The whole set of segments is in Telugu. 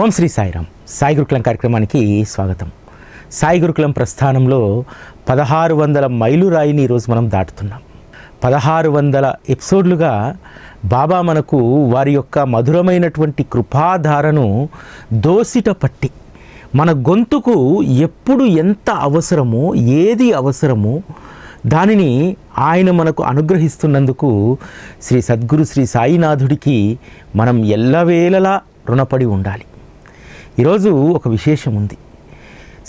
ఓం శ్రీ సాయిరామ్. సాయి గురుకులం కార్యక్రమానికి స్వాగతం. సాయి గురుకులం ప్రస్థానంలో 1600 మైలురాయిని ఈరోజు మనం దాటుతున్నాం. 1600 ఎపిసోడ్లుగా బాబా మనకు వారి యొక్క మధురమైనటువంటి కృపాధారను దోసిట పట్టి మన గొంతుకు ఎప్పుడు ఎంత అవసరమో, ఏది అవసరమో దానిని ఆయన మనకు అనుగ్రహిస్తున్నందుకు శ్రీ సద్గురు శ్రీ సాయినాథుడికి మనం ఎల్లవేళలా రుణపడి ఉండాలి. ఈరోజు ఒక విశేషం ఉంది.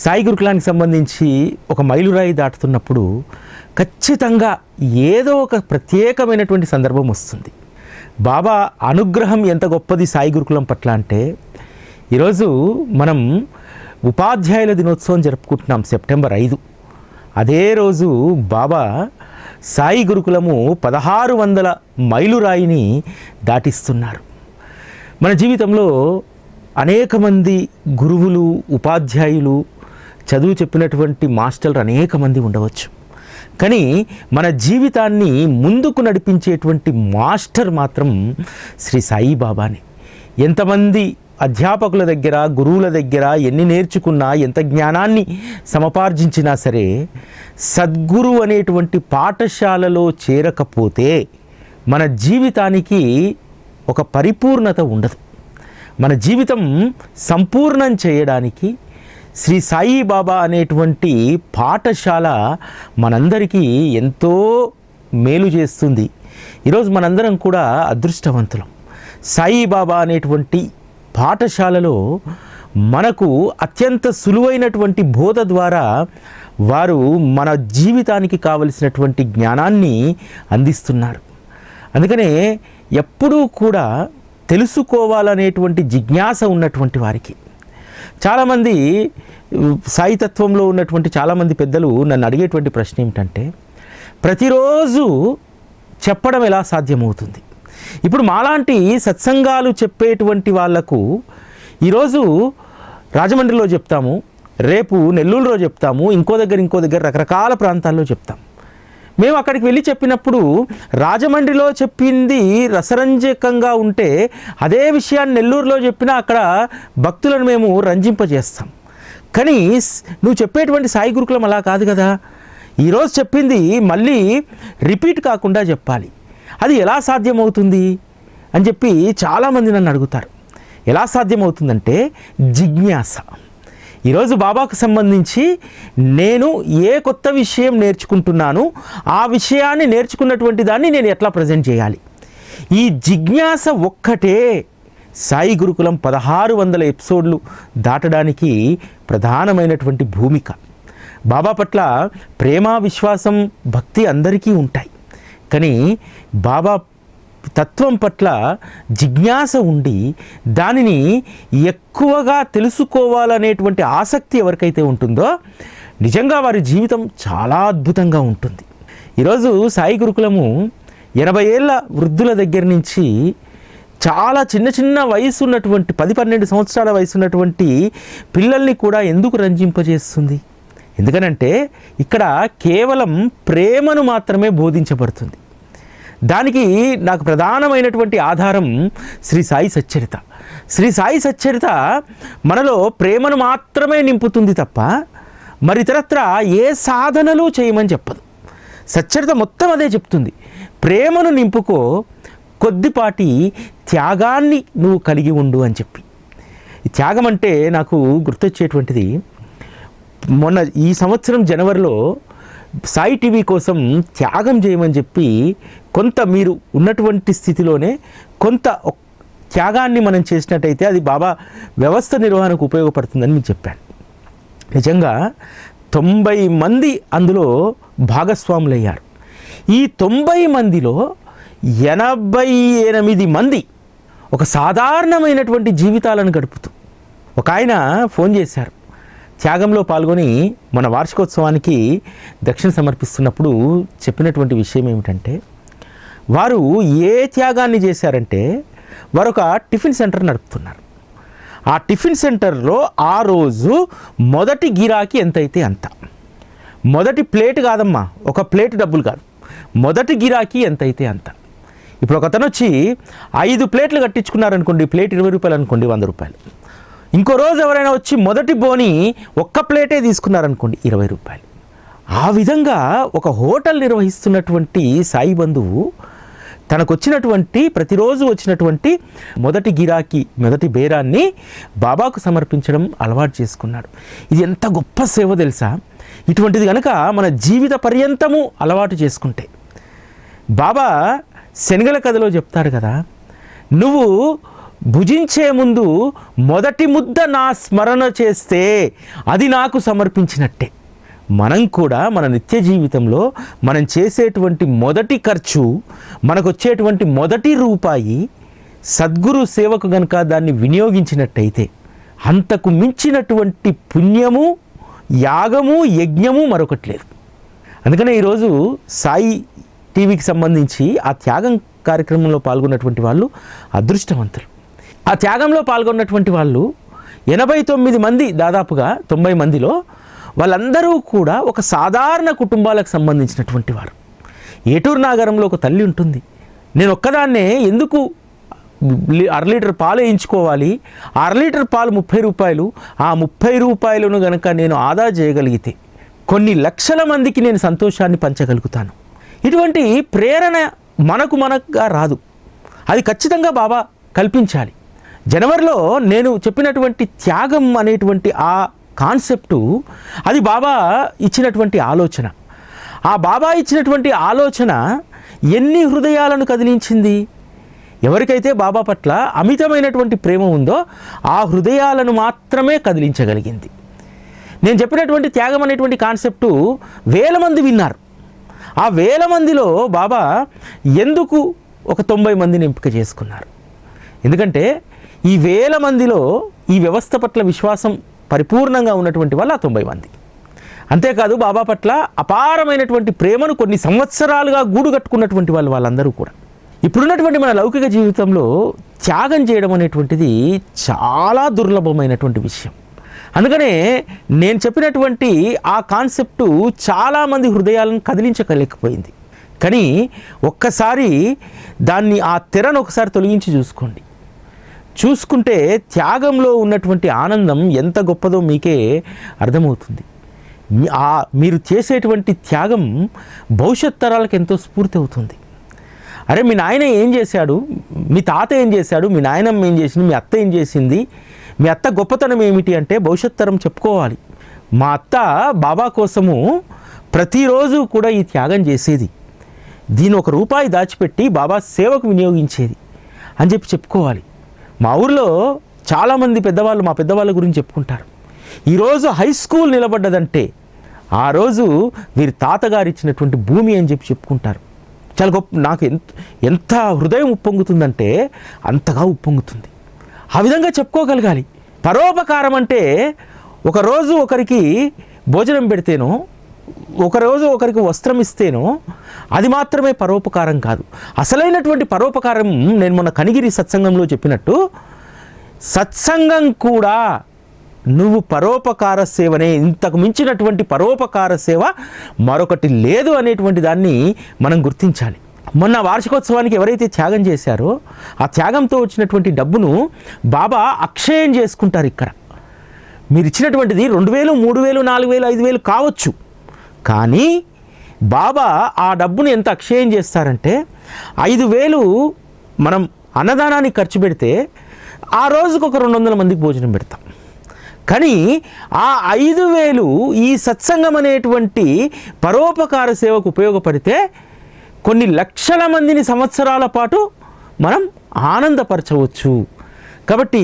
సాయి గురుకులానికి సంబంధించి ఒక మైలురాయి దాటుతున్నప్పుడు ఖచ్చితంగా ఏదో ఒక ప్రత్యేకమైనటువంటి సందర్భం వస్తుంది. బాబా అనుగ్రహం ఎంత గొప్పది సాయి గురుకులం పట్ల అంటే, ఈరోజు మనం ఉపాధ్యాయుల దినోత్సవం జరుపుకుంటున్నాం సెప్టెంబర్ 5. అదే రోజు బాబా సాయి గురుకులము 1600 మైలురాయిని దాటిస్తున్నారు. మన జీవితంలో అనేక మంది గురువులు, ఉపాధ్యాయులు, చదువు చెప్పినటువంటి మాస్టర్లు అనేక మంది ఉండవచ్చు. కానీ మన జీవితాన్ని ముందుకు నడిపించేటువంటి మాస్టర్ మాత్రం శ్రీ సాయిబాబానే. ఎంతమంది అధ్యాపకుల దగ్గర, గురువుల దగ్గర ఎన్ని నేర్చుకున్నా, ఎంత జ్ఞానాన్ని సమపార్జించినా సరే సద్గురు అనేటువంటి పాఠశాలలో చేరకపోతే మన జీవితానికి ఒక పరిపూర్ణత ఉండదు. మన జీవితం సంపూర్ణం చేయడానికి శ్రీ సాయిబాబా అనేటువంటి పాఠశాల మనందరికీ ఎంతో మేలు చేస్తుంది. ఈరోజు మనందరం కూడా అదృష్టవంతులం. సాయిబాబా అనేటువంటి పాఠశాలలో మనకు అత్యంత సులువైనటువంటి బోధ ద్వారా వారు మన జీవితానికి కావలసినటువంటి జ్ఞానాన్ని అందిస్తున్నారు. అందుకనే ఎప్పుడూ కూడా తెలుసుకోవాలనేటువంటి జిజ్ఞాస ఉన్నటువంటి వారికి, చాలామంది సాయితత్వంలో ఉన్నటువంటి చాలామంది పెద్దలు నన్ను అడిగేటువంటి ప్రశ్న ఏమిటంటే, ప్రతిరోజు చెప్పడం ఎలా సాధ్యమవుతుంది? ఇప్పుడు మాలాంటి సత్సంగాలు చెప్పేటువంటి వాళ్లకు ఈరోజు రాజమండ్రిలో చెప్తాము, రేపు నెల్లూరులో చెప్తాము, ఇంకో దగ్గర రకరకాల ప్రాంతాల్లో చెప్తాం. మేము అక్కడికి వెళ్ళి చెప్పినప్పుడు రాజమండ్రిలో చెప్పింది రసరంజకంగా ఉంటే అదే విషయాన్ని నెల్లూరులో చెప్పినా అక్కడ భక్తులను మేము రంజింపజేస్తాం. కానీ నువ్వు చెప్పేటువంటి సాయి గురుకులం అలా కాదు కదా. ఈరోజు చెప్పింది మళ్ళీ రిపీట్ కాకుండా చెప్పాలి. అది ఎలా సాధ్యమవుతుంది అని చెప్పి చాలామంది నన్ను అడుగుతారు. ఎలా సాధ్యమవుతుందంటే జిజ్ఞాస. ఈరోజు బాబాకు సంబంధించి నేను ఏ కొత్త విషయం నేర్చుకుంటున్నాను, ఆ విషయాన్ని నేర్చుకున్నటువంటి దాన్ని నేను ఎట్లా ప్రజెంట్ చేయాలి, ఈ జిజ్ఞాస ఒక్కటే సాయి గురుకులం 1600 ఎపిసోడ్లు దాటడానికి ప్రధానమైనటువంటి భూమిక. బాబా పట్ల ప్రేమ, విశ్వాసం, భక్తి అందరికీ ఉంటాయి. కానీ బాబా తత్వం పట్ల జిజ్ఞాస ఉండి దానిని ఎక్కువగా తెలుసుకోవాలనేటువంటి ఆసక్తి ఎవరికైతే ఉంటుందో నిజంగా వారి జీవితం చాలా అద్భుతంగా ఉంటుంది. ఈరోజు సాయి గురుకులము 80 ఏళ్ళ వృద్ధుల దగ్గర నుంచి చాలా చిన్న వయసు ఉన్నటువంటి 10-12 సంవత్సరాల వయసు ఉన్నటువంటి పిల్లల్ని కూడా ఎందుకు రంజింపజేస్తుంది? ఎందుకనంటే ఇక్కడ కేవలం ప్రేమను మాత్రమే బోధించబడుతుంది. దానికి నాకు ప్రధానమైనటువంటి ఆధారం శ్రీ సాయి సచ్చరిత. శ్రీ సాయి సచ్చరిత మనలో ప్రేమను మాత్రమే నింపుతుంది తప్ప మరి ఇతరత్ర ఏ సాధనలు చేయమని చెప్పదు. సచ్చరిత మొత్తం అదే చెప్తుంది. ప్రేమను నింపుకో, కొద్దిపాటి త్యాగాన్ని నువ్వు కలిగి ఉండు అని చెప్పి. ఈ త్యాగం అంటే నాకు గుర్తొచ్చేటువంటిది, మొన్న ఈ సంవత్సరం జనవరిలో సాయి టీవీ కోసం త్యాగం చేయమని చెప్పి కొంత మీరు ఉన్నటువంటి స్థితిలోనే కొంత త్యాగాన్ని మనం చేసినట్టయితే అది బాబా వ్యవస్థ నిర్వహణకు ఉపయోగపడుతుందని మీకు చెప్పాను. నిజంగా 90 మంది అందులో భాగస్వాములయ్యారు. ఈ 90 మందిలో 88 మంది ఒక సాధారణమైనటువంటి జీవితాలను గడుపుతూ, ఒక ఆయన ఫోన్ చేశారు, త్యాగంలో పాల్గొని మన వార్షికోత్సవానికి దక్షిణ సమర్పిస్తున్నప్పుడు చెప్పినటువంటి విషయం ఏమిటంటే, వారు ఏ త్యాగాన్ని చేశారంటే వారు ఒక టిఫిన్ సెంటర్ నడుపుతున్నారు. ఆ టిఫిన్ సెంటర్లో ఆ రోజు మొదటి గిరాకీ ఎంతైతే అంత, మొదటి ప్లేట్ కాదమ్మా, ఒక ప్లేట్ డబ్బులు కాదు, మొదటి గిరాకీ ఎంతైతే అంత. ఇప్పుడు ఒక అతను వచ్చి 5 ప్లేట్లు కట్టించుకున్నారనుకోండి, ప్లేట్ 20 రూపాయలు అనుకోండి, 100 రూపాయలు. ఇంకో రోజు ఎవరైనా వచ్చి మొదటి బోని ఒక్క ప్లేటే తీసుకున్నారనుకోండి, 20 రూపాయలు. ఆ విధంగా ఒక హోటల్ నిర్వహిస్తున్నటువంటి సాయి బంధువు తనకు వచ్చినటువంటి ప్రతిరోజు వచ్చినటువంటి మొదటి గిరాకీ, మొదటి బేరాన్ని బాబాకు సమర్పించడం అలవాటు చేసుకున్నాడు. ఇది ఎంత గొప్ప సేవ తెలుసా? ఇటువంటిది కనుక మన జీవిత పర్యంతము అలవాటు చేసుకుంటే, బాబా శనగల కథలో చెప్తాడు కదా, నువ్వు భుజించే ముందు మొదటి ముద్ద నా స్మరణ చేస్తే అది నాకు సమర్పించినట్టే. మనం కూడా మన నిత్య జీవితంలో మనం చేసేటువంటి మొదటి ఖర్చు, మనకు వచ్చేటువంటి మొదటి రూపాయి సద్గురు సేవకు గనుక దాన్ని వినియోగించినట్టయితే అంతకు మించినటువంటి పుణ్యము, యాగము, యజ్ఞము మరొకటి లేదు. అందుకనే ఈరోజు సాయి టీవీకి సంబంధించి ఆ త్యాగం కార్యక్రమంలో పాల్గొన్నటువంటి వాళ్ళు అదృష్టవంతులు. ఆ త్యాగంలో పాల్గొన్నటువంటి వాళ్ళు 89 మంది, దాదాపుగా 90 మందిలో వాళ్ళందరూ కూడా ఒక సాధారణ కుటుంబాలకు సంబంధించినటువంటి వారు. ఏటూరు నాగరంలో ఒక తల్లి ఉంటుంది. నేను ఒక్కదాన్నే ఎందుకు 1/2 లీటర్ పాలు వేయించుకోవాలి, 1/2 లీటర్ పాలు 30 రూపాయలు, ఆ 30 రూపాయలను గనక నేను ఆదా చేయగలిగితే కొన్ని లక్షల మందికి నేను సంతోషాన్ని పంచగలుగుతాను. ఇటువంటి ప్రేరణ మనకుగా రాదు, అది ఖచ్చితంగా బాబా కల్పించాలి. జనవరిలో నేను చెప్పినటువంటి త్యాగం అనేటువంటి ఆ కాన్సెప్టు, అది బాబా ఇచ్చినటువంటి ఆలోచన. ఆ బాబా ఇచ్చినటువంటి ఆలోచన ఎన్ని హృదయాలను కదిలించింది. ఎవరికైతే బాబా పట్ల అమితమైనటువంటి ప్రేమ ఉందో ఆ హృదయాలను మాత్రమే కదిలించగలిగింది. నేను చెప్పినటువంటి త్యాగం అనేటువంటి కాన్సెప్టు 1000 మంది విన్నారు. ఆ 1000 మందిలో బాబా ఎందుకు ఒక 90 మందిని ఎంపిక చేసుకున్నారు? ఎందుకంటే ఈ 1000 మందిలో ఈ వ్యవస్థ పట్ల విశ్వాసం పరిపూర్ణంగా ఉన్నటువంటి వాళ్ళు ఆ 90 మంది. అంతేకాదు బాబా పట్ల అపారమైనటువంటి ప్రేమను కొన్ని సంవత్సరాలుగా గూడు కట్టుకున్నటువంటి వాళ్ళందరూ కూడా. ఇప్పుడున్నటువంటి మన లౌకిక జీవితంలో త్యాగం చేయడం అనేటువంటిది చాలా దుర్లభమైనటువంటి విషయం. అందుకనే నేను చెప్పినటువంటి ఆ కాన్సెప్టు చాలామంది హృదయాలను కదిలించలేకపోయింది. కానీ ఒక్కసారి దాన్ని, ఆ తెరను ఒకసారి తొలగించి చూసుకుంటే త్యాగంలో ఉన్నటువంటి ఆనందం ఎంత గొప్పదో మీకే అర్థమవుతుంది. మీరు చేసేటువంటి త్యాగం భవిష్యత్ తరాలకు ఎంతో స్ఫూర్తి అవుతుంది. అరే, మీ నాయన ఏం చేశాడు, మీ తాత ఏం చేశాడు, మీ నాయనమ్మ ఏం చేసింది, మీ అత్త ఏం చేసింది, మీ అత్త గొప్పతనం ఏమిటి అంటే భవిష్యత్ తరం చెప్పుకోవాలి. మా అత్త బాబా కోసము ప్రతిరోజు కూడా ఈ త్యాగం చేసేది, దీని ₹1 దాచిపెట్టి బాబా సేవకు వినియోగించేది అని చెప్పుకోవాలి. మా ఊర్లో చాలామంది పెద్దవాళ్ళు మా పెద్దవాళ్ళ గురించి చెప్పుకుంటారు. ఈరోజు హై స్కూల్ నిలబడ్డదంటే ఆ రోజు వీరి తాతగారు ఇచ్చినటువంటి భూమి అని చెప్పుకుంటారు. చాలా గొప్ప, నాకు ఎంత హృదయం ఉప్పొంగుతుందంటే అంతగా ఉప్పొంగుతుంది. ఆ విధంగా చెప్పుకోగలగాలి. పరోపకారం అంటే ఒకరోజు ఒకరికి భోజనం పెడితేనో, ఒకరోజు ఒకరికి వస్త్రం ఇస్తేనో అది మాత్రమే పరోపకారం కాదు. అసలైనటువంటి పరోపకారం, నేను మొన్న కనిగిరి సత్సంగంలో చెప్పినట్టు, సత్సంగం కూడా నువ్వు పరోపకార సేవనే, ఇంతకు మించినటువంటి పరోపకార సేవ మరొకటి లేదు అనేటువంటి దాన్ని మనం గుర్తించాలి. మొన్న వార్షికోత్సవానికి ఎవరైతే త్యాగం చేశారో ఆ త్యాగంతో వచ్చినటువంటి డబ్బును బాబా అక్షయం చేసుకుంటారు. ఇక్కడ మీరు ఇచ్చినటువంటిది 2000, 3000, 4000, 5000 కావచ్చు. కానీ బాబా ఆ డబ్బును ఎంత అక్షయం చేస్తారంటే 5000 మనం అన్నదానానికి ఖర్చు పెడితే ఆ రోజుకు ఒక 200 మందికి భోజనం పెడతాం. కానీ ఆ 5000 ఈ సత్సంగం అనేటువంటి పరోపకార సేవకు ఉపయోగపడితే కొన్ని లక్షల మందిని సంవత్సరాల పాటు మనం ఆనందపరచవచ్చు. కాబట్టి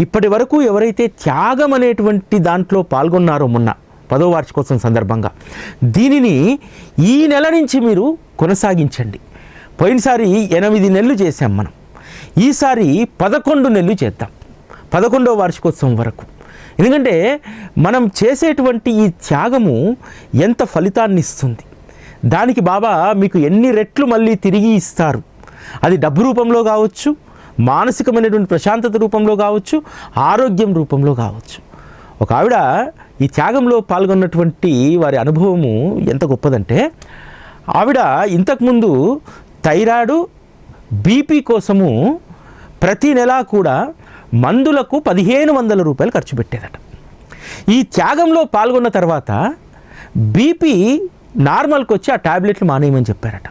ఇప్పటి వరకు ఎవరైతే త్యాగం అనేటువంటి దాంట్లో పాల్గొన్నారో మొన్న 10వ వార్షికోత్సవం సందర్భంగా, దీనిని ఈ నెల నుంచి మీరు కొనసాగించండి. పోయినసారి 8 నెలలు చేశాం మనం, ఈసారి 11 నెలలు చేద్దాం, 11వ వార్షికోత్సవం వరకు. ఎందుకంటే మనం చేసేటువంటి ఈ త్యాగము ఎంత ఫలితాన్ని ఇస్తుంది, దానికి బాబా మీకు ఎన్ని రెట్లు మళ్ళీ తిరిగి ఇస్తారు. అది డబ్బు రూపంలో కావచ్చు, మానసికమైనటువంటి ప్రశాంతత రూపంలో కావచ్చు, ఆరోగ్యం రూపంలో కావచ్చు. ఒక ఆవిడ ఈ త్యాగంలో పాల్గొన్నటువంటి వారి అనుభవము ఎంత గొప్పదంటే, ఆవిడ ఇంతకుముందు థైరాయిడ్, బీపీ కోసము ప్రతి నెలా కూడా మందులకు 1500 రూపాయలు ఖర్చు పెట్టేదట. ఈ త్యాగంలో పాల్గొన్న తర్వాత బీపీ నార్మల్కి వచ్చి ఆ ట్యాబ్లెట్లు మానేయమని చెప్పారట.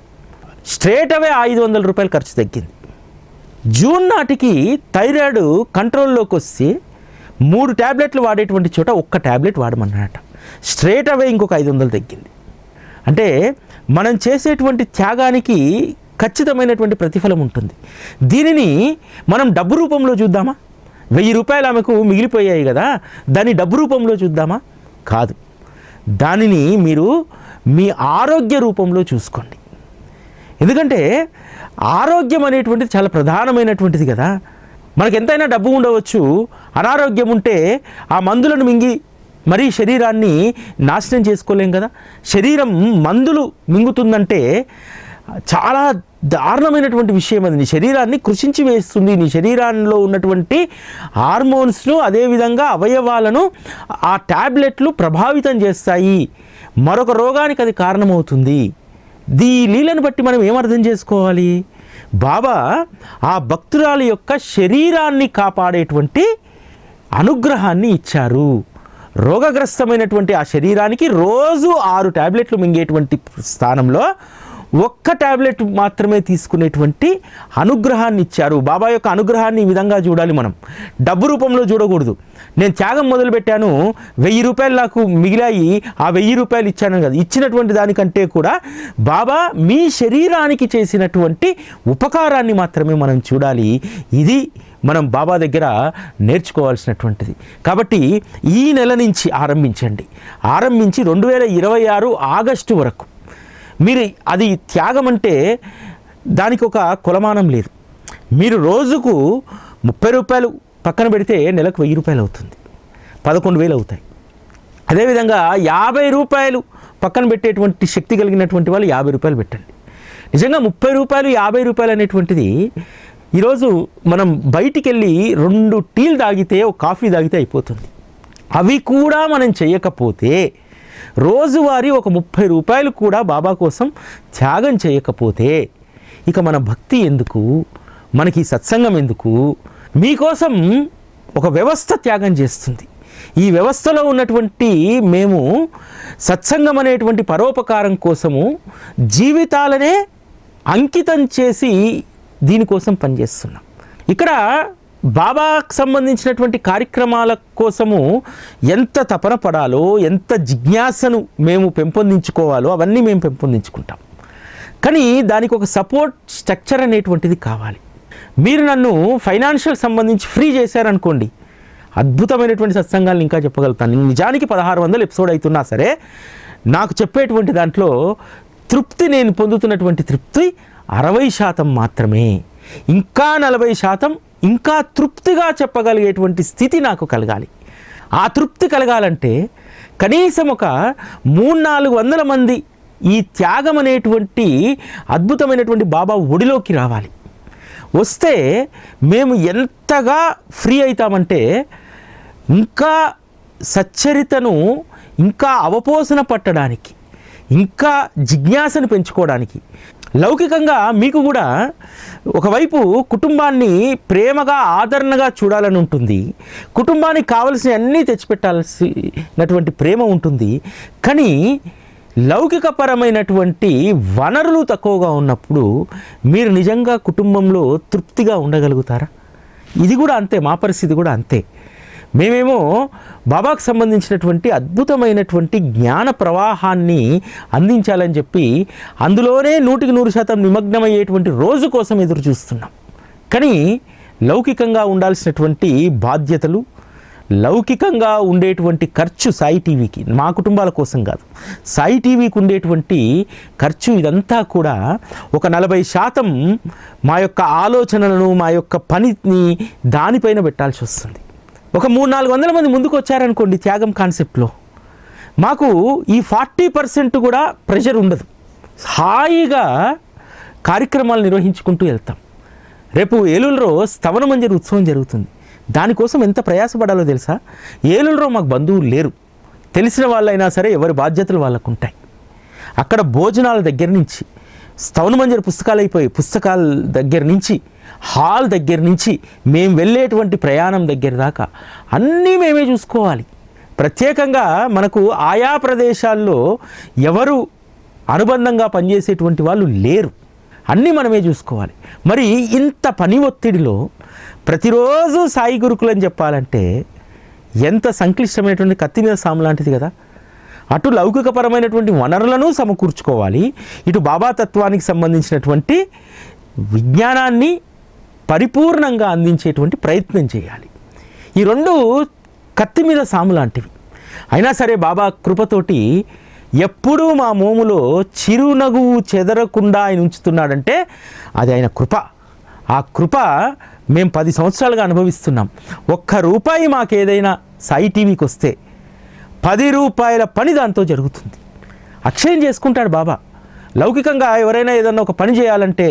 స్ట్రేట్ అవే 500 రూపాయలు ఖర్చు తగ్గింది. జూన్ నాటికి థైరాయిడ్ కంట్రోల్లోకి వస్తే 3 ట్యాబ్లెట్లు వాడేటువంటి చోట 1 ట్యాబ్లెట్ వాడమన్నారట. స్ట్రేట్ అవే ఇంకొక 500 తగ్గింది. అంటే మనం చేసేటువంటి త్యాగానికి ఖచ్చితమైనటువంటి ప్రతిఫలం ఉంటుంది. దీనిని మనం డబ్బు రూపంలో చూద్దామా? 1000 రూపాయలు ఆమెకు మిగిలిపోయాయి కదా, దాన్ని డబ్బు రూపంలో చూద్దామా? కాదు. దానిని మీరు మీ ఆరోగ్య రూపంలో చూసుకోండి. ఎందుకంటే ఆరోగ్యం అనేటువంటిది చాలా ప్రధానమైనటువంటిది కదా. మనకు ఎంతైనా డబ్బు ఉండవచ్చు, అనారోగ్యం ఉంటే ఆ మందులను మింగి మరీ శరీరాన్ని నాశనం చేసుకోలేం కదా. శరీరం మందులు మింగుతుందంటే చాలా దారుణమైనటువంటి విషయం. అది నీ శరీరాన్ని కృషించి వేస్తుంది. నీ శరీరంలో ఉన్నటువంటి హార్మోన్స్ను, అదేవిధంగా అవయవాలను ఆ ట్యాబ్లెట్లు ప్రభావితం చేస్తాయి. మరొక రోగానికి అది కారణమవుతుంది. ఈ లీలను బట్టి మనం ఏమర్థం చేసుకోవాలి? బాబా ఆ భక్తురాలి యొక్క శరీరాన్ని కాపాడేటువంటి అనుగ్రహాన్ని ఇచ్చారు. రోగగ్రస్తమైనటువంటి ఆ శరీరానికి రోజు 6 ట్యాబ్లెట్లు మింగేటువంటి స్థానంలో 1 ట్యాబ్లెట్ మాత్రమే తీసుకునేటువంటి అనుగ్రహాన్ని ఇచ్చారు. బాబా యొక్క అనుగ్రహాన్ని ఈ విధంగా చూడాలి. మనం డబ్బు రూపంలో చూడకూడదు. నేను త్యాగం మొదలుపెట్టాను, 1000 రూపాయలు నాకు మిగిలాయి, ఆ 1000 రూపాయలు ఇచ్చాను కదా. ఇచ్చినటువంటి దానికంటే కూడా బాబా మీ శరీరానికి చేసినటువంటి ఉపకారాన్ని మాత్రమే మనం చూడాలి. ఇది మనం బాబా దగ్గర నేర్చుకోవాల్సినటువంటిది. కాబట్టి ఈ నెల నుంచి ఆరంభించి 2026 ఆగస్టు వరకు మీరు అది త్యాగం అంటే దానికి ఒక కొలమానం లేదు. మీరు రోజుకు 30 రూపాయలు పక్కన పెడితే నెలకు 1000 రూపాయలు అవుతుంది, 11,000 అవుతాయి. అదేవిధంగా 50 రూపాయలు పక్కన పెట్టేటువంటి శక్తి కలిగినటువంటి వాళ్ళు 50 రూపాయలు పెట్టండి. నిజంగా 30 రూపాయలు 50 రూపాయలు అనేటువంటిది ఈరోజు మనం బయటికి వెళ్ళి 2 టీలు తాగితే, ఒక కాఫీ తాగితే అయిపోతుంది. అవి కూడా మనం చేయకపోతే, రోజువారీ ఒక 30 రూపాయలు కూడా బాబా కోసం త్యాగం చేయకపోతే ఇక మన భక్తి ఎందుకు? మనకి సత్సంగం ఎందుకు? మీకోసం ఒక వ్యవస్థ త్యాగం చేస్తుంది. ఈ వ్యవస్థలో ఉన్నటువంటి మేము సత్సంగం అనేటువంటి పరోపకారం కోసము జీవితాలనే అంకితం చేసి దీనికోసం పనిచేస్తున్నాం. ఇక్కడ బాబాకు సంబంధించినటువంటి కార్యక్రమాల కోసము ఎంత తపన పడాలో, ఎంత జిజ్ఞాసను మేము పెంపొందించుకోవాలో అవన్నీ మేము పెంపొందించుకుంటాం. కానీ దానికి ఒక సపోర్ట్ స్ట్రక్చర్ అనేటువంటిది కావాలి. మీరు నన్ను ఫైనాన్షియల్ సంబంధించి ఫ్రీ చేశారనుకోండి, అద్భుతమైనటువంటి సత్సంగాలను ఇంకా చెప్పగలుగుతాను. నిజానికి 1600 ఎపిసోడ్ అవుతున్నా సరే నాకు చెప్పేటువంటి దాంట్లో తృప్తి, నేను పొందుతున్నటువంటి తృప్తి 60% మాత్రమే. ఇంకా 40% ఇంకా తృప్తిగా చెప్పగలిగేటువంటి స్థితి నాకు కలగాలి. ఆ తృప్తి కలగాలంటే కనీసం ఒక 300-400 మంది ఈ త్యాగం అనేటువంటి అద్భుతమైనటువంటి బాబా ఒడిలోకి రావాలి. వస్తే మేము ఎంతగా ఫ్రీ అవుతామంటే ఇంకా సచ్చరితను ఇంకా అవపోసన పట్టడానికి, ఇంకా జిజ్ఞాసను పెంచుకోవడానికి, లౌకికంగా మీకు కూడా ఒకవైపు కుటుంబాన్ని ప్రేమగా ఆదరణగా చూడాలని ఉంటుంది, కుటుంబానికి కావలసిన అన్నీ తెచ్చిపెట్టాల్సినటువంటి ప్రేమ ఉంటుంది. కానీ లౌకికపరమైనటువంటి వనరులు తక్కువగా ఉన్నప్పుడు మీరు నిజంగా కుటుంబంలో తృప్తిగా ఉండగలుగుతారా? ఇది కూడా అంతే, మా పరిస్థితి కూడా అంతే. మేమేమో బాబాకు సంబంధించినటువంటి అద్భుతమైనటువంటి జ్ఞాన ప్రవాహాన్ని అందించాలని చెప్పి అందులోనే 100% నిమగ్నమయ్యేటువంటి రోజు కోసం ఎదురు చూస్తున్నాం. కానీ లౌకికంగా ఉండాల్సినటువంటి బాధ్యతలు, లౌకికంగా ఉండేటువంటి ఖర్చు సాయి టీవీకి, మా కుటుంబాల కోసం కాదు, సాయి టీవీకి ఉండేటువంటి ఖర్చు ఇదంతా కూడా ఒక 40% మా యొక్క ఆలోచనలను, మా యొక్క పనిని దానిపైన పెట్టాల్సి వస్తుంది. ఒక 300-400 మంది ముందుకు వచ్చారనుకోండి త్యాగం కాన్సెప్ట్లో, మాకు ఈ 40% కూడా ప్రెషర్ ఉండదు. హాయిగా కార్యక్రమాలు నిర్వహించుకుంటూ వెళ్తాం. రేపు ఏలూరులో స్థవన మంజరి ఉత్సవం జరుగుతుంది. దానికోసం ఎంత ప్రయాసపడాలో తెలుసా? ఏలూరులో మాకు బంధువులు లేరు, తెలిసిన వాళ్ళైనా సరే ఎవరి బాధ్యతలు వాళ్ళకు ఉంటాయి. అక్కడ భోజనాల దగ్గర నుంచి స్తవన మంజరి పుస్తకాలు అయిపోయి, పుస్తకాల దగ్గర నుంచి, హాల్ దగ్గర నుంచి, మేము వెళ్ళేటువంటి ప్రయాణం దగ్గర దాకా అన్నీ మేమే చూసుకోవాలి. ప్రత్యేకంగా మనకు ఆయా ప్రదేశాల్లో ఎవరు అనుబంధంగా పనిచేసేటువంటి వాళ్ళు లేరు, అన్నీ మనమే చూసుకోవాలి. మరి ఇంత పని ఒత్తిడిలో ప్రతిరోజు సాయి గురుకులం చెప్పాలంటే ఎంత సంక్లిష్టమైనటువంటి కత్తి మీద సాము లాంటిది కదా. అటు లౌకికపరమైనటువంటి వనరులను సమకూర్చుకోవాలి, ఇటు బాబా తత్వానికి సంబంధించినటువంటి విజ్ఞానాన్ని పరిపూర్ణంగా అందించేటువంటి ప్రయత్నం చేయాలి. ఈ రెండు కత్తి మీద సాము లాంటివి. అయినా సరే బాబా కృపతోటి ఎప్పుడూ మా మోములో చిరునగువు చెదరకుండా ఆయన ఉంచుతున్నాడంటే అది ఆయన కృప. ఆ కృప మేము 10 సంవత్సరాలుగా అనుభవిస్తున్నాం. ₹1 మాకేదైనా సాయి టీవీకి వస్తే 10 రూపాయల పని దాంతో జరుగుతుంది. అక్షయం చేసుకుంటాడు బాబా. లౌకికంగా ఎవరైనా ఏదన్నా ఒక పని చేయాలంటే,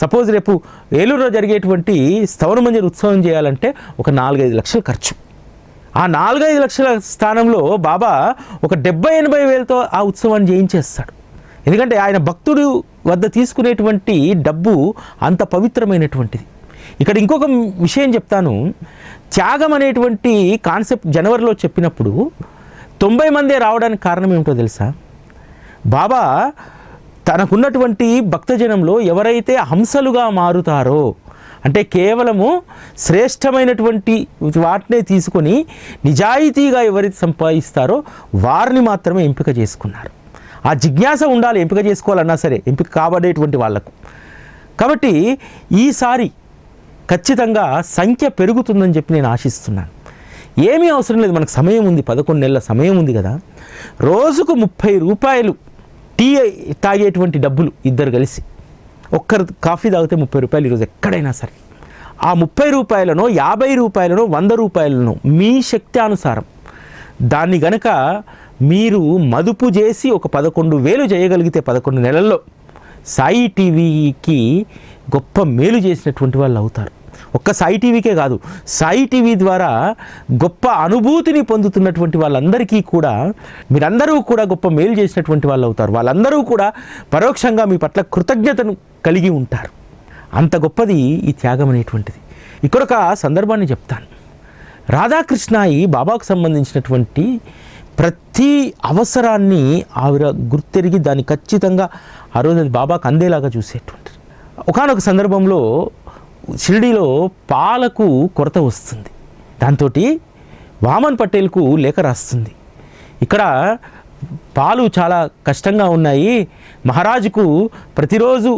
సపోజ్ రేపు ఏలూరులో జరిగేటువంటి స్తవన మంజరి ఉత్సవం చేయాలంటే ఒక 4-5 లక్షలు ఖర్చు. ఆ 4-5 లక్షల స్థానంలో బాబా ఒక 70-80 వేలతో ఆ ఉత్సవాన్ని చేయించేస్తాడు. ఎందుకంటే ఆయన భక్తుడు వద్ద తీసుకునేటువంటి డబ్బు అంత పవిత్రమైనటువంటిది. ఇక్కడ ఇంకొక విషయం చెప్తాను. త్యాగం అనేటువంటి కాన్సెప్ట్ జనవరిలో చెప్పినప్పుడు 90 మందే రావడానికి కారణం ఏమిటో తెలుసా? బాబా తనకున్నటువంటి భక్తజనంలో ఎవరైతే హంసలుగా మారుతారో, అంటే కేవలము శ్రేష్టమైనటువంటి వాటినే తీసుకొని నిజాయితీగా ఎవరైతే సంపాదిస్తారో వారిని మాత్రమే ఎంపిక చేసుకున్నారు. ఆ జిజ్ఞాస ఉండాలి, ఎంపిక చేసుకోవాలన్నా సరే ఎంపిక కాబడేటువంటి వాళ్లకు. కాబట్టి ఈసారి ఖచ్చితంగా సంఖ్య పెరుగుతుందని చెప్పి నేను ఆశిస్తున్నాను. ఏమీ అవసరం లేదు, మనకు సమయం ఉంది, 11 నెలల సమయం ఉంది కదా. రోజుకు ₹30 టీ తాగేటువంటి డబ్బులు ఇద్దరు కలిసి, ఒక్కరు కాఫీ తాగితే ₹30 ఈరోజు ఎక్కడైనా సరే. ఆ ₹30నో ₹50నో ₹100నో మీ శక్తి అనుసారం దాన్ని గనక మీరు మదుపు చేసి ఒక 11,000 చేయగలిగితే 11 నెలల్లో సాయి టీవీకి గొప్ప మేలు చేసినటువంటి వాళ్ళు అవుతారు. ఒక్క సాయి టీవీకే కాదు, సాయి టీవీ ద్వారా గొప్ప అనుభూతిని పొందుతున్నటువంటి వాళ్ళందరికీ కూడా మీరందరూ కూడా గొప్ప మేలు చేసినటువంటి వాళ్ళు అవుతారు. వాళ్ళందరూ కూడా పరోక్షంగా మీ పట్ల కృతజ్ఞతను కలిగి ఉంటారు. అంత గొప్పది ఈ త్యాగం అనేటువంటిది. ఇక్కడొక సందర్భాన్ని చెప్తాను. రాధాకృష్ణాయి బాబాకు సంబంధించినటువంటి ప్రతి అవసరాన్ని ఆవిడ గుర్తెరిగి దాన్ని ఖచ్చితంగా ఆ రోజు అది బాబాకు అందేలాగా చూసేటువంటిది. ఒకానొక సందర్భంలో షిరిడీలో పాలకు కొరత వస్తుంది. దాంతో వామన్ పటేల్కు లేఖ రాస్తుంది. ఇక్కడ పాలు చాలా కష్టంగా ఉన్నాయి, మహారాజుకు ప్రతిరోజు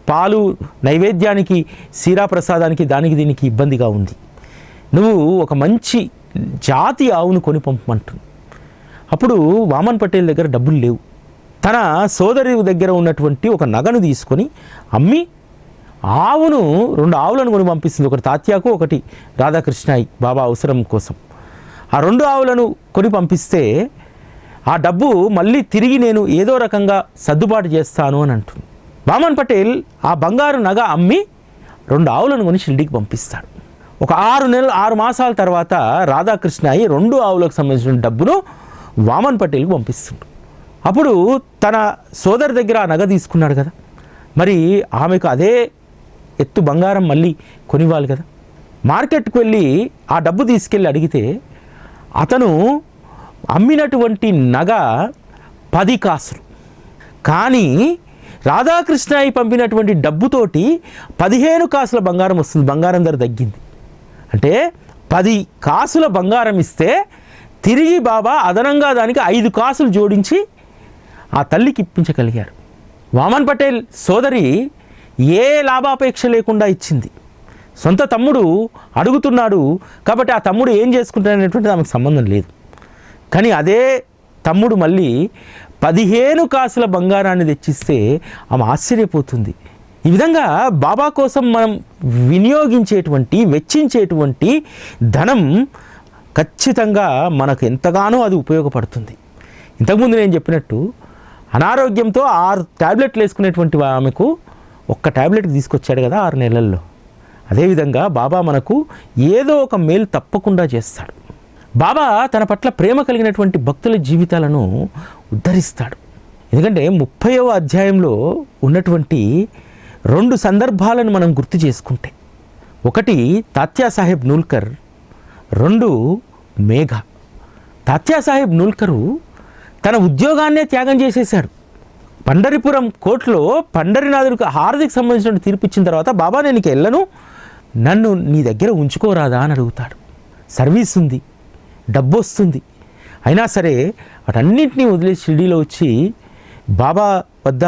పాలు నైవేద్యానికి, సీరా ప్రసాదానికి, దానికి దీనికి ఇబ్బందిగా ఉంది. నువ్వు ఒక మంచి జాతి ఆవును కొని పంపమంటుంది. అప్పుడు వామన్ పటేల్ దగ్గర డబ్బులు లేవు. తన సోదరి దగ్గర ఉన్నటువంటి ఒక నగను తీసుకొని అమ్మి ఆవును 2 ఆవులను కొని పంపిస్తుంది. ఒకటి తాత్యాకు, ఒకటి రాధాకృష్ణాయి బాబా అవసరం కోసం. ఆ 2 ఆవులను కొని పంపిస్తే ఆ డబ్బు మళ్ళీ తిరిగి నేను ఏదో రకంగా సర్దుబాటు చేస్తాను అని అంటుంది. వామన్ పటేల్ ఆ బంగారు నగ అమ్మి 2 ఆవులను కొని షిరిడీకి పంపిస్తాడు. ఒక 6 మాసాల తర్వాత రాధాకృష్ణాయి 2 ఆవులకు సంబంధించిన డబ్బును వామన్ పటేల్కి పంపిస్తుంది. అప్పుడు తన సోదరి దగ్గర ఆ నగ తీసుకున్నాడు కదా, మరి ఆమెకు అదే ఎత్తు బంగారం మళ్ళీ కొనివ్వాలి కదా. మార్కెట్కి వెళ్ళి ఆ డబ్బు తీసుకెళ్ళి అడిగితే అతను అమ్మినటువంటి నగ 10 కాసులు, కానీ రాధాకృష్ణాయి పంపినటువంటి డబ్బుతోటి 15 కాసుల బంగారం వస్తుంది. బంగారం ధర తగ్గింది. అంటే 10 కాసుల బంగారం ఇస్తే తిరిగి బాబా అదనంగా దానికి 5 కాసులు జోడించి ఆ తల్లికి ఇప్పించగలిగారు. వామన్ పటేల్ సోదరి ఏ లాభాపేక్ష లేకుండా ఇచ్చింది. సొంత తమ్ముడు అడుగుతున్నాడు కాబట్టి ఆ తమ్ముడు ఏం చేసుకుంటాడనేటువంటిది ఆమెకు సంబంధం లేదు. కానీ అదే తమ్ముడు మళ్ళీ 15 కాసుల బంగారాన్ని తెచ్చిస్తే ఆమె ఆశ్చర్యపోతుంది. ఈ విధంగా బాబా కోసం మనం వినియోగించేటువంటి, వెచ్చించేటువంటి ధనం ఖచ్చితంగా మనకు ఎంతగానో అది ఉపయోగపడుతుంది. ఇంతకుముందు నేను చెప్పినట్టు అనారోగ్యంతో 6 ట్యాబ్లెట్లు వేసుకునేటువంటి ఆమెకు 1 ట్యాబ్లెట్కి తీసుకొచ్చాడు కదా 6 నెలల్లో. అదేవిధంగా బాబా మనకు ఏదో ఒక మేలు తప్పకుండా చేస్తాడు. బాబా తన పట్ల ప్రేమ కలిగినటువంటి భక్తుల జీవితాలను ఉద్ధరిస్తాడు. ఎందుకంటే 30వ అధ్యాయంలో ఉన్నటువంటి 2 సందర్భాలను మనం గుర్తు చేసుకుంటే, ఒకటి తాత్యాసాహెబ్ నూల్కర్, 2 మేఘ. తాత్యాసాహెబ్ నూల్కరు తన ఉద్యోగాన్నే త్యాగం చేసేశాడు. పండరిపురం కోర్టులో పండరినాథుడికి హారతికి సంబంధించిన తీర్పు ఇచ్చిన తర్వాత, బాబా నేను ఇక వెళ్ళను, నన్ను నీ దగ్గర ఉంచుకోరాదా అని అడుగుతాడు. సర్వీస్ ఉంది, డబ్బు వస్తుంది, అయినా సరే వాటన్నింటినీ వదిలేసి షిరిడీలో వచ్చి బాబా వద్ద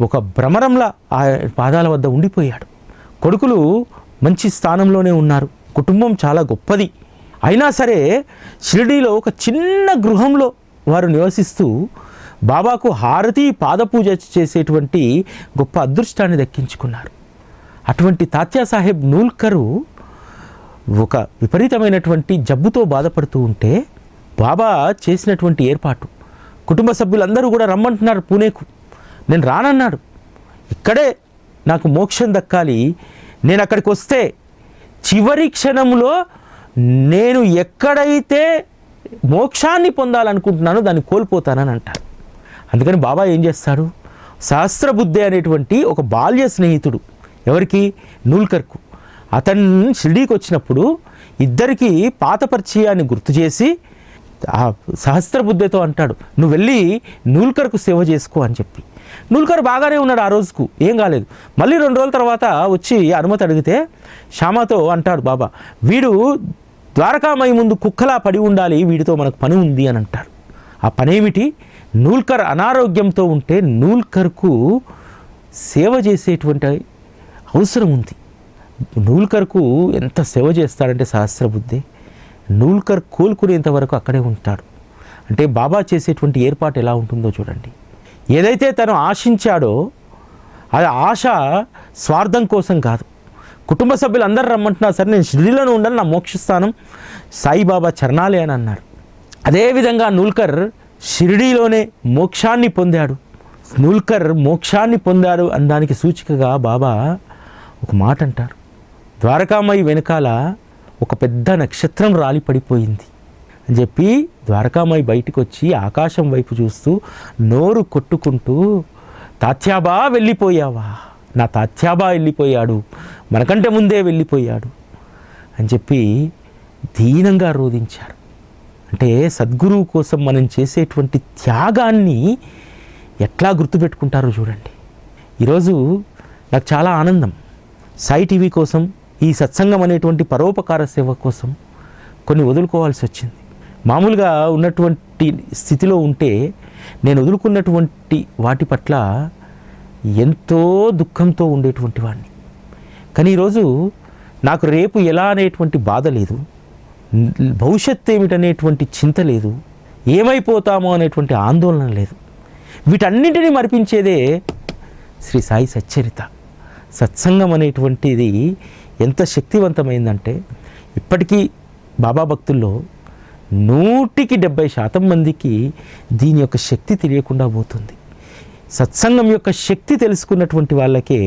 ఒక భ్రమరంలా ఆ పాదాల వద్ద ఉండిపోయాడు. కొడుకులు మంచి స్థానంలోనే ఉన్నారు, కుటుంబం చాలా గొప్పది, అయినా సరే షిరిడీలో ఒక చిన్న గృహంలో వారు నివసిస్తూ బాబాకు హారతి పాదపూజ చేసేటువంటి గొప్ప అదృష్టాన్ని దక్కించుకున్నారు. అటువంటి తాత్యాసాహెబ్ నూల్కరు ఒక విపరీతమైనటువంటి జబ్బుతో బాధపడుతూ ఉంటే బాబా చేసినటువంటి ఏర్పాటు, కుటుంబ సభ్యులందరూ కూడా రమ్మంటున్నారు పూణేకు, నేను రానన్నాడు. ఇక్కడే నాకు మోక్షం దక్కాలి, నేను అక్కడికి వస్తే చివరి క్షణంలో నేను ఎక్కడైతే మోక్షాన్ని పొందాలనుకుంటున్నానో దాన్ని కోల్పోతానని అంటారు. అందుకని బాబా ఏం చేస్తాడు, సహస్రబుద్ధే అనేటువంటి ఒక బాల్య స్నేహితుడు, ఎవరికి, నూల్కర్కు, అతను షిరిడీకి వచ్చినప్పుడు ఇద్దరికి పాత పరిచయాన్ని గుర్తు చేసి ఆ సహస్రబుద్ధతో అంటాడు, నువ్వు వెళ్ళి నూల్కర్కు సేవ చేసుకో అని చెప్పి. నూల్కర్ బాగానే ఉన్నాడు, ఆ రోజుకు ఏం కాలేదు. మళ్ళీ 2 రోజుల తర్వాత వచ్చి అనుమతి అడిగితే శ్యామతో అంటాడు బాబా, వీడు ద్వారకామయి ముందు కుక్కలా పడి ఉండాలి, వీడితో మనకు పని ఉంది అని అంటారు. ఆ పనేమిటి, నూల్కర్ అనారోగ్యంతో ఉంటే నూల్కర్కు సేవ చేసేటువంటి అవసరం ఉంది. నూల్కర్కు ఎంత సేవ చేస్తాడంటే సహస్రబుద్ధి, నూల్కర్ కోలుకునేంత వరకు అక్కడే ఉంటాడు. అంటే బాబా చేసేటువంటి ఏర్పాటు ఎలా ఉంటుందో చూడండి. ఏదైతే తను ఆశించాడో అది ఆశ స్వార్థం కోసం కాదు. కుటుంబ సభ్యులు అందరూ రమ్మంటున్నారు, సరే నేను షిరిడీలోనే ఉండాలి, నా మోక్షస్థానం సాయిబాబా చరణాలే అని అన్నారు. అదేవిధంగా నూల్కర్ షిరిడీలోనే మోక్షాన్ని పొందాడు. నూల్కర్ మోక్షాన్ని పొందాడు అనడానికి సూచికగా బాబా ఒక మాట అంటారు, ద్వారకామయి వెనకాల ఒక పెద్ద నక్షత్రం రాలి పడిపోయింది అని చెప్పి ద్వారకామయి బయటికి వచ్చి ఆకాశం వైపు చూస్తూ నోరు కొట్టుకుంటూ, తాత్యాబా వెళ్ళిపోయావా, నా తాత్యాబా వెళ్ళిపోయాడు, మనకంటే ముందే వెళ్ళిపోయాడు అని చెప్పి దీనంగా రోధించారు. అంటే సద్గురువు కోసం మనం చేసేటువంటి త్యాగాన్ని ఎట్లా గుర్తుపెట్టుకుంటారో చూడండి. ఈరోజు నాకు చాలా ఆనందం, సాయి టీవీ కోసం, ఈ సత్సంగం అనేటువంటి పరోపకార సేవ కోసం కొన్ని వదులుకోవాల్సి వచ్చింది. మామూలుగా ఉన్నటువంటి స్థితిలో ఉంటే నేను వదులుకున్నటువంటి వాటి పట్ల ఎంతో దుఃఖంతో ఉండేటువంటి వాడిని. కానీ ఈరోజు నాకు రేపు ఎలా అనేటువంటి బాధ లేదు, భవిష్యత్తు ఏమిటనేటువంటి చింత లేదు, ఏమైపోతామో అనేటువంటి ఆందోళన లేదు. వీటన్నింటినీ మరిపించేదే శ్రీ సాయి సచ్చరిత. సత్సంగం అనేటువంటిది ఎంత శక్తివంతమైందంటే ఇప్పటికీ బాబా భక్తుల్లో 170% మందికి దీని యొక్క శక్తి తెలియకుండా పోతుంది. సత్సంగం యొక్క శక్తి తెలుసుకున్నటువంటి వాళ్ళకే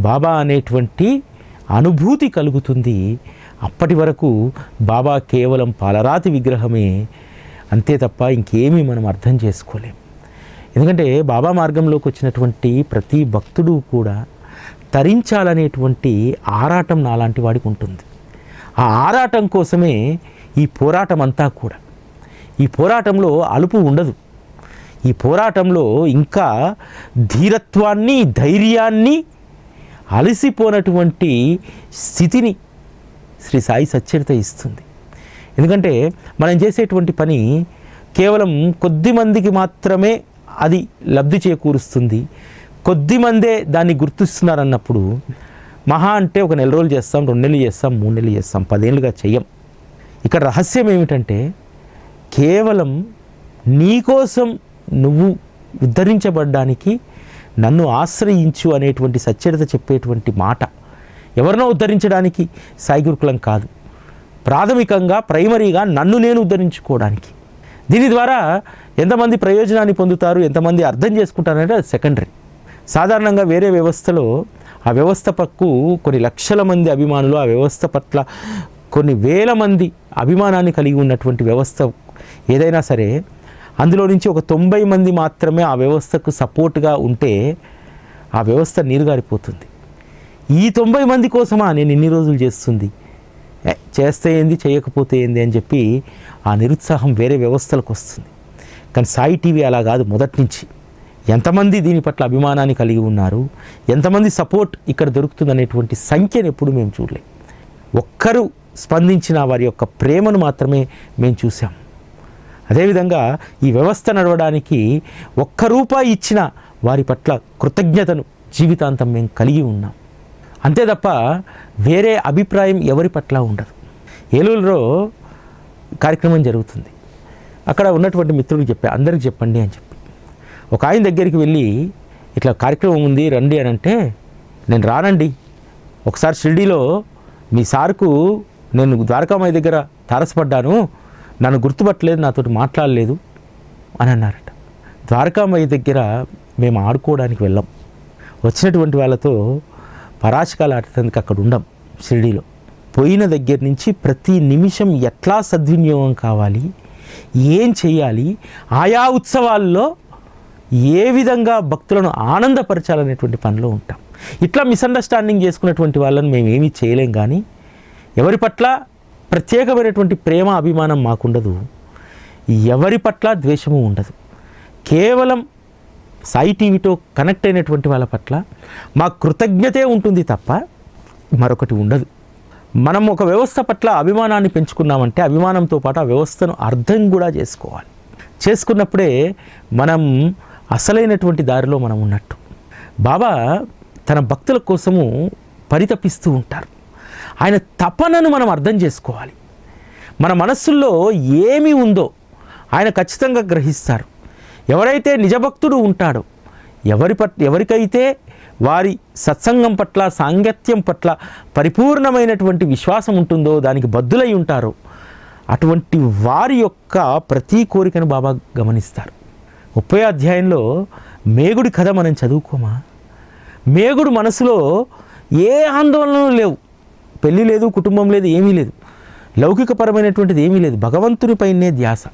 బాబా అనేటువంటి అనుభూతి కలుగుతుంది. అప్పటి వరకు బాబా కేవలం పాలరాతి విగ్రహమే, అంతే తప్ప ఇంకేమీ మనం అర్థం చేసుకోలేం. ఎందుకంటే బాబా మార్గంలోకి వచ్చినటువంటి ప్రతి భక్తుడు కూడా తరించాలనేటువంటి ఆరాటం నాలాంటి వాడికి ఉంటుంది. ఆ ఆరాటం కోసమే ఈ పోరాటం అంతా కూడా. ఈ పోరాటంలో అలుపు ఉండదు. ఈ పోరాటంలో ఇంకా ధీరత్వాన్ని, ధైర్యాన్ని, అలసిపోనటువంటి స్థితిని శ్రీ సాయి సచ్చరిత ఇస్తుంది. ఎందుకంటే మనం చేసేటువంటి పని కేవలం కొద్ది మందికి మాత్రమే అది లబ్ధి చేకూరుస్తుంది, కొద్దిమందే దాన్ని గుర్తిస్తున్నారన్నప్పుడు మహా అంటే ఒక 4 రోజులు చేస్తాం, 2 నెలలు చేస్తాం, 3 నెలలు చేస్తాం, 10 ఏళ్ళుగా చెయ్యం. ఇక్కడ రహస్యం ఏమిటంటే కేవలం నీకోసం నువ్వు ఉద్ధరించబడ్డానికి నన్ను ఆశ్రయించు అనేటువంటి సచ్చరిత చెప్పేటువంటి మాట. ఎవరినో ఉద్ధరించడానికి సాయి గురుకులం కాదు, ప్రాథమికంగా ప్రైమరీగా నన్ను నేను ఉద్ధరించుకోవడానికి. దీని ద్వారా ఎంతమంది ప్రయోజనాన్ని పొందుతారు, ఎంతమంది అర్థం చేసుకుంటారంటే అది సెకండరీ. సాధారణంగా వేరే వ్యవస్థలో ఆ వ్యవస్థ పక్కు కొన్ని లక్షల మంది అభిమానులు, ఆ వ్యవస్థ పట్ల కొన్ని వేల మంది అభిమానాన్ని కలిగి ఉన్నటువంటి వ్యవస్థ ఏదైనా సరే అందులో నుంచి ఒక 90 మంది మాత్రమే ఆ వ్యవస్థకు సపోర్ట్గా ఉంటే ఆ వ్యవస్థ నీరుగారిపోతుంది. ఈ 90 మంది కోసమా నేను ఇన్ని రోజులు చేస్తుంది, చేస్తే ఏంది చేయకపోతే ఏంది అని చెప్పి ఆ నిరుత్సాహం వేరే వ్యవస్థలకు వస్తుంది. కానీ సాయి టీవీ అలా కాదు. మొదటి నుంచి ఎంతమంది దీని పట్ల అభిమానాన్ని కలిగి ఉన్నారు, ఎంతమంది సపోర్ట్ ఇక్కడ దొరుకుతుంది అనేటువంటి సంఖ్యను ఎప్పుడు మేము చూడలేం. ఒక్కరు స్పందించిన వారి యొక్క ప్రేమను మాత్రమే మేము చూసాం. అదేవిధంగా ఈ వ్యవస్థ నడవడానికి ₹1 ఇచ్చిన వారి పట్ల కృతజ్ఞతను జీవితాంతం మేము కలిగి ఉన్నాం. అంతే తప్ప వేరే అభిప్రాయం ఎవరి పట్ల ఉండదు. ఏలూరులో కార్యక్రమం జరుగుతుంది. అక్కడ ఉన్నటువంటి మిత్రుడికి చెప్పా, అందరికి చెప్పండి అని చెప్పి. ఒక ఆయన దగ్గరికి వెళ్ళి ఇట్లా కార్యక్రమం ఉంది రండి అని అంటే, నేను రానండి, ఒకసారి షిర్డీలో మీ సార్కు నేను ద్వారకామాయి దగ్గర తారసపడ్డాను, నన్ను గుర్తుపట్టలేదు, నాతోటి మాట్లాడలేదు అని అన్నారట. ద్వారకామాయి దగ్గర మేము ఆడుకోవడానికి వెళ్ళాం. వచ్చినటువంటి వాళ్ళతో పరాశకాలు ఆడటానికి అక్కడ ఉండం. షిర్డీలో పోయిన దగ్గర నుంచి ప్రతి నిమిషం ఎట్లా సద్వినియోగం కావాలి, ఏం చేయాలి, ఆయా ఉత్సవాల్లో ఏ విధంగా భక్తులను ఆనందపరచాలనేటువంటి పనిలో ఉంటాం. ఇట్లా మిస్అండర్స్టాండింగ్ చేసుకున్నటువంటి వాళ్ళని మేము ఏమీ చేయలేం. కానీ ఎవరి పట్ల ప్రత్యేకమైనటువంటి ప్రేమ అభిమానం మాకుండదు, ఎవరి పట్ల ద్వేషము ఉండదు. కేవలం సాయి టీవీతో కనెక్ట్ అయినటువంటి వాళ్ళ పట్ల మా కృతజ్ఞతే ఉంటుంది తప్ప మరొకటి ఉండదు. మనం ఒక వ్యవస్థ పట్ల అభిమానాన్ని పెంచుకున్నామంటే అభిమానంతో పాటు ఆ వ్యవస్థను అర్థం కూడా చేసుకోవాలి. చేసుకున్నప్పుడే మనం అసలైనటువంటి దారిలో మనం ఉన్నట్టు. బాబా తన భక్తుల కోసము పరితపిస్తూ ఉంటారు. ఆయన తపనను మనం అర్థం చేసుకోవాలి. మన మనస్సుల్లో ఏమి ఉందో ఆయన ఖచ్చితంగా గ్రహిస్తారు. ఎవరైతే నిజభక్తుడు ఉంటాడో, ఎవరికైతే వారి సత్సంగం పట్ల సాంగత్యం పట్ల పరిపూర్ణమైనటువంటి విశ్వాసం ఉంటుందో, దానికి బద్దులై ఉంటారో, అటువంటి వారి యొక్క ప్రతి కోరికను బాబా గమనిస్తారు. 30వ అధ్యాయంలో మేగుడి కథ మనం చదువుకోమా? మేగుడు మనసులో ఏ ఆందోళనలు లేవు, పెళ్ళి లేదు, కుటుంబం లేదు, ఏమీ లేదు, లౌకికపరమైనటువంటిది ఏమీ లేదు, భగవంతునిపైనే ధ్యాస.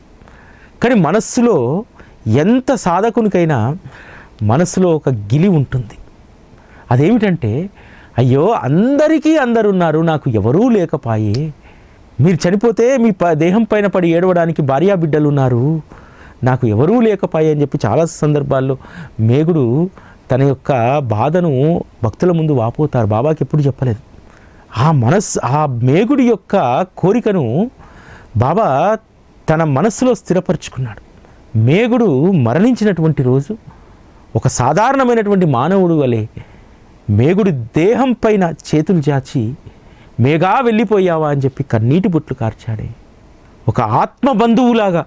కానీ మనస్సులో ఎంత సాధకునికైనా మనసులో ఒక గిలి ఉంటుంది. అదేమిటంటే, అయ్యో అందరికీ అందరున్నారు, నాకు ఎవరూ లేకపాయే, మీరు చనిపోతే మీ దేహం పైన పడి ఏడవడానికి భార్యా బిడ్డలు ఉన్నారు, నాకు ఎవరూ లేకపాయే అని చెప్పి చాలా సందర్భాల్లో మేగుడు తన యొక్క బాధను భక్తుల ముందు వాపోతారు. బాబాకి ఎప్పుడు చెప్పలేదు. ఆ మేగుడి యొక్క కోరికను బాబా తన మనస్సులో స్థిరపరుచుకున్నాడు. మేగుడు మరణించినటువంటి రోజు ఒక సాధారణమైనటువంటి మానవుడు వలె మేగుడి దేహం పైన చేతులు చాచి మేఘా వెళ్ళిపోయావా అని చెప్పి కన్నీటి బొట్లు కార్చాడే. ఒక ఆత్మ బంధువులాగా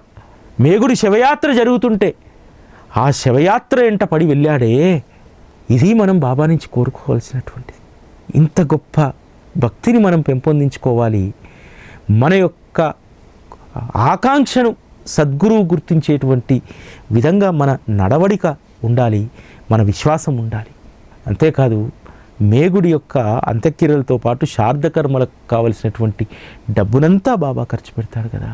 మేగుడి శవయాత్ర జరుగుతుంటే ఆ శవయాత్ర ఎంట పడి వెళ్ళాడే. ఇది మనం బాబా నుంచి కోరుకోవాల్సినటువంటిది. ఇంత గొప్ప భక్తిని మనం పెంపొందించుకోవాలి. మన యొక్క ఆకాంక్షను సద్గురువు గుర్తించేటువంటి విధంగా మన నడవడిక ఉండాలి, మన విశ్వాసం ఉండాలి. అంతేకాదు మేగుడి యొక్క అంత్యక్రియలతో పాటు శార్ధకర్మలకు కావలసినటువంటి డబ్బునంతా బాబా ఖర్చు పెడతాడు కదా.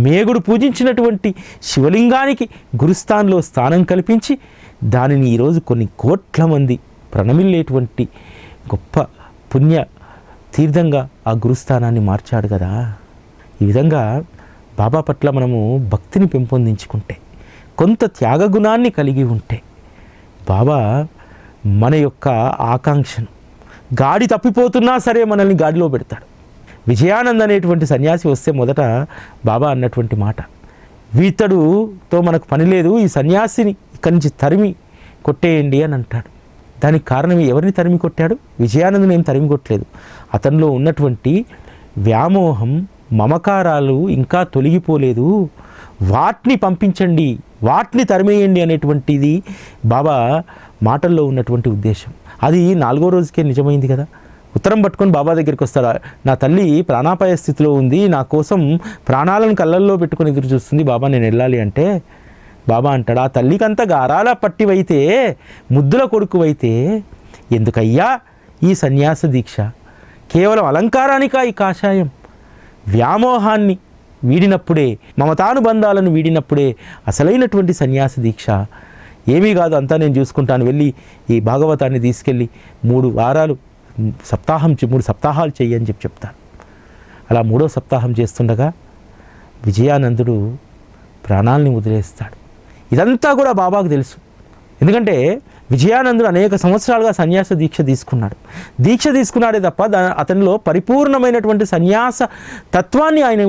మేగుడు పూజించినటువంటి శివలింగానికి గురుస్థాన్లో స్థానం కల్పించి దానిని ఈరోజు కొన్ని కోట్ల మంది ప్రణమిల్లేటువంటి గొప్ప పుణ్య తీర్థంగా ఆ గురుస్థానాన్ని మార్చాడు కదా. ఈ విధంగా బాబా పట్ల మనము భక్తిని పెంపొందించుకుంటే, కొంత త్యాగగుణాన్ని కలిగి ఉంటే బాబా మన యొక్క ఆకాంక్షను, గాడి తప్పిపోతున్నా సరే మనల్ని గాడిలో పెడతాడు. విజయానంద్ అనేటువంటి సన్యాసి వస్తే మొదట బాబా అన్నటువంటి మాట, వీతడుతో మనకు పని లేదు, ఈ సన్యాసిని ఇక్కడి నుంచి తరిమి కొట్టేయండి అని అంటాడు. దానికి కారణం ఎవరిని తరిమి కొట్టాడు? విజయానందుని ఏం తరిమి కొట్టలేదు. అతనిలో ఉన్నటువంటి వ్యామోహం, మమకారాలు ఇంకా తొలగిపోలేదు, వాటిని పంపించండి, వాటిని తరిమేయండి అనేటువంటిది బాబా మాటల్లో ఉన్నటువంటి ఉద్దేశం. అది 4వ రోజుకే నిజమైంది కదా. ఉత్తరం పట్టుకొని బాబా దగ్గరికి వస్తాడు. నా తల్లి ప్రాణాపాయ స్థితిలో ఉంది, నా కోసం ప్రాణాలను కళ్ళల్లో పెట్టుకొని ఎదురు చూస్తుంది, బాబా నేను వెళ్ళాలి అంటే బాబా అంటాడు, ఆ తల్లికంతా గారాల పట్టివైతే, ముద్దుల కొడుకువైతే ఎందుకయ్యా ఈ సన్యాస దీక్ష? కేవలం అలంకారానికా ఈ కాషాయం? వ్యామోహాన్ని వీడినప్పుడే, మమతానుబంధాలను వీడినప్పుడే అసలైనటువంటి సన్యాస దీక్ష. ఏమీ కాదు, అంతా నేను చూసుకుంటాను, వెళ్ళి ఈ భాగవతాన్ని తీసుకెళ్ళి 3 వారాలు సప్తాహం 3 సప్తాహాలు చెయ్యి అని చెప్తారు. అలా 3వ సప్తాహం చేస్తుండగా విజయానందుడు ప్రాణాలని వదిలేస్తాడు. ఇదంతా కూడా బాబాకు తెలుసు. ఎందుకంటే విజయానందుడు అనేక సంవత్సరాలుగా సన్యాస దీక్ష తీసుకున్నాడే తప్ప అతనిలో పరిపూర్ణమైనటువంటి సన్యాస తత్వాన్ని ఆయన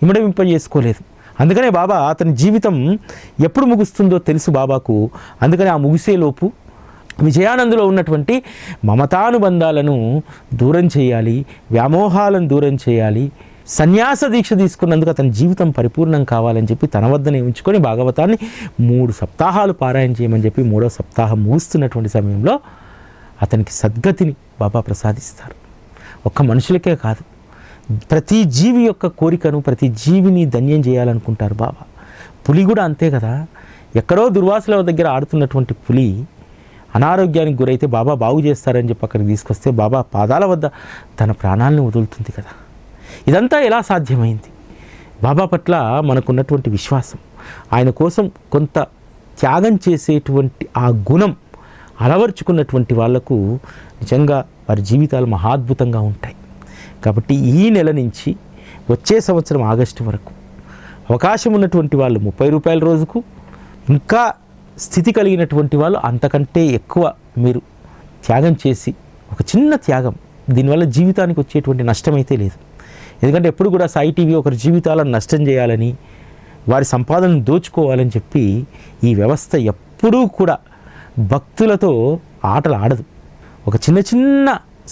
ఇమడవింపజేసుకోలేదు. అందుకనే బాబా అతని జీవితం ఎప్పుడు ముగుస్తుందో తెలుసు బాబాకు. అందుకని ఆ ముగిసేలోపు విజయానందులో ఉన్నటువంటి మమతానుబంధాలను దూరం చేయాలి, వ్యామోహాలను దూరం చేయాలి. సన్యాస దీక్ష తీసుకున్నందుకు అతని జీవితం పరిపూర్ణం కావాలని చెప్పి తన వద్దనే ఉంచుకొని భాగవతాన్ని 3 సప్తాహాలు పారాయణ చేయమని చెప్పి 3వ సప్తాహం ముగుస్తున్నటువంటి సమయంలో అతనికి సద్గతిని బాబా ప్రసాదిస్తారు. ఒక్క మనుషులకే కాదు, ప్రతి జీవి యొక్క కోరికను, ప్రతి జీవిని ధన్యం చేయాలనుకుంటారు బాబా. పులి కూడా అంతే కదా. ఎక్కడో దుర్వాసుల దగ్గర ఆడుతున్నటువంటి పులి అనారోగ్యానికి గురైతే బాబా బాగు చేస్తారని చెప్పి అక్కడికి తీసుకొస్తే బాబా పాదాల వద్ద తన ప్రాణాలను వదులుతుంది కదా. ఇదంతా ఎలా సాధ్యమైంది? బాబా పట్ల మనకున్నటువంటి విశ్వాసం, ఆయన కోసం కొంత త్యాగం చేసేటువంటి ఆ గుణం అలవర్చుకున్నటువంటి వాళ్లకు నిజంగా వారి జీవితాలు మహాద్భుతంగా ఉంటాయి. కాబట్టి ఈ నెల నుంచి వచ్చే సంవత్సరం ఆగస్టు వరకు అవకాశం ఉన్నటువంటి వాళ్ళు 30 రూపాయల రోజుకు, ఇంకా స్థితి కలిగినటువంటి వాళ్ళు అంతకంటే ఎక్కువ మీరు త్యాగం చేసి, ఒక చిన్న త్యాగం, దీనివల్ల జీవితానికి వచ్చేటువంటి నష్టమైతే లేదు. ఎందుకంటే ఎప్పుడు కూడా సాయి టీవీ ఒకరి జీవితాలను నష్టం చేయాలని, వారి సంపాదనను దోచుకోవాలని చెప్పి ఈ వ్యవస్థ ఎప్పుడూ కూడా భక్తులతో ఆటలు ఆడదు. ఒక చిన్న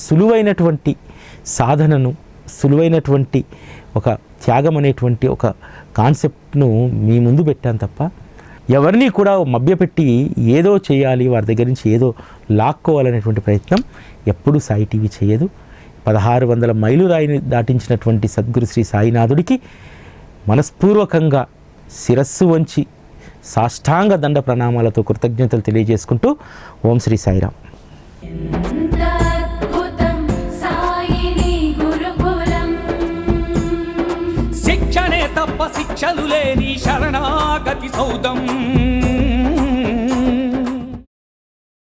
సులువైనటువంటి సాధనను, సులువైనటువంటి ఒక త్యాగం అనేటువంటి ఒక కాన్సెప్ట్ను మీ ముందు పెట్టాను తప్ప ఎవరిని కూడా మభ్యపెట్టి ఏదో చేయాలి, వారి దగ్గర నుంచి ఏదో లాక్కోవాలనేటువంటి ప్రయత్నం ఎప్పుడూ సాయి టీవీ చేయదు. 1600 మైలురాయిని దాటించినటువంటి సద్గురు శ్రీ సాయినాథుడికి మనస్పూర్వకంగా శిరస్సు వంచి సాష్టాంగ దండ ప్రణామాలతో కృతజ్ఞతలు తెలియజేసుకుంటూ ఓం శ్రీ సాయిరామ్. శిక్షణే తప్ప శిక్షలు లేని శరణాగతి సౌదం.